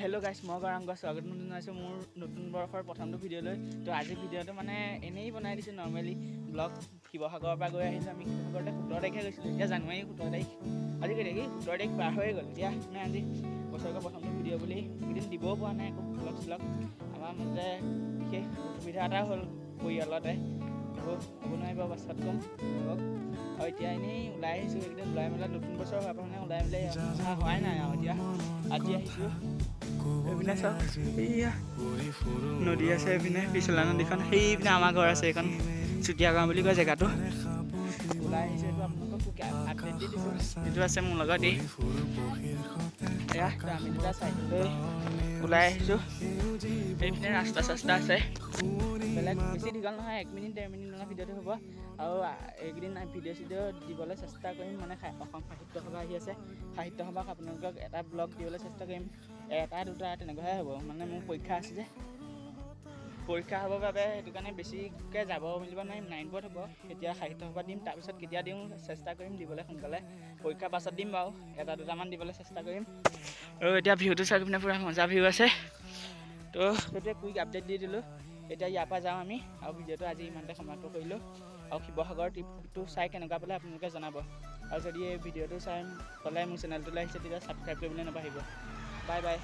Hello' গাইছ, মই গৌৰাংগ স্বাগতম জনাইছোঁ মোৰ নতুন বৰ্ষৰ প্ৰথমটো ভিডিঅ'লৈ। তো আজিৰ ভিডিঅ'টো মানে এনেই বনাই দিছোঁ নৰ্মেলি ব্লগ। শিৱসাগৰৰ পৰা গৈ আহিছোঁ আমি। শিৱসাগৰতে 17 তাৰিখে গৈছিলোঁ, এতিয়া জানুৱাৰী 17 তাৰিখ। আজি কেই তাৰিখ? 17 তাৰিখ পাৰ হৈ গ'ল। এতিয়া মানে আজি বছৰেকৰ প্ৰথমটো ভিডিঅ' বুলি এইকেইদিন দিবও পৰা নাই একো ব্লগ চলগ। আমাৰ মতে বিশেষ অসুবিধা এটা হ'ল পৰিয়ালতে, এইবোৰ হ'ব নোৱাৰিব পাছত ক'ম আৰু এতিয়া এনেই ওলাই আহিছোঁ। এইকেইদিন ওলাই মেলা নতুন বছৰ হোৱাৰ পৰা মানে ওলাই মেলি অহা হোৱাই নাই আৰু এতিয়া আজি আহিছোঁ। এইপিনে চাওক, এইয়া নদী আছে, এইপিনে পিছলা নদীখন, সেইপিনে আমাৰ ঘৰ আছে। এইখন চুতীয়া গাঁও বুলি কয় জেগাটো। ওলাই আহিছোঁ, এইটো আপোনালোকক আপডেট দি দিছোঁ। এইটো আছে মোৰ লগত এই এয়া, তো আমি দুটা চাইকেল লৈ ওলাই আহিছোঁ। এইপিনে ৰাস্তা চাস্তা আছে, বেলেগ বেছি দীঘল নহয়, 1 মিনিট 1.5 মিনিটমানৰ ভিডিঅ'টো হ'ব। আৰু এইকেইদিন ভিডিঅ' চিডিঅ' দিবলৈ চেষ্টা কৰিম। মানে অসম সাহিত্য সভা আহি আছে, সাহিত্য সভাক আপোনালোকক এটা ব্লগ দিবলৈ চেষ্টা কৰিম, এটা দুটা তেনেকুৱাহে হ'ব। মানে মোৰ পৰীক্ষা আছে যে, পৰীক্ষা হ'বৰ বাবে সেইটো কাৰণে বেছিকৈ যাব মেলিব নোৱাৰিম। 9ত হ'ব এতিয়া সাহিত্য সভা দিম, তাৰপিছত কেতিয়া দিওঁ চেষ্টা কৰিম দিবলৈ সোনকালে। পৰীক্ষাৰ পাছত দিম বাৰু, এটা দুটামান দিবলৈ চেষ্টা কৰিম। আৰু এতিয়া ভিউটো চাই পিনে পূৰা মজা ভিউ আছে। তো সেইটোৱে কুইক আপডেট দি দিলোঁ। এতিয়া ইয়াৰ পৰা যাওঁ আমি, আৰু ভিডিঅ'টো আজি ইমানতে সমাপ্ত কৰিলোঁ। আৰু শিৱসাগৰ ট্ৰিপটো চাই কেনেকুৱা পালে আপোনালোকে জনাব। আৰু যদি এই ভিডিঅ'টো চাই পেলাই মোৰ চেনেলটোলৈ আহিছে তেতিয়া ছাবস্ক্ৰাইব কৰিবলৈ নাপাহৰিব। Bye bye.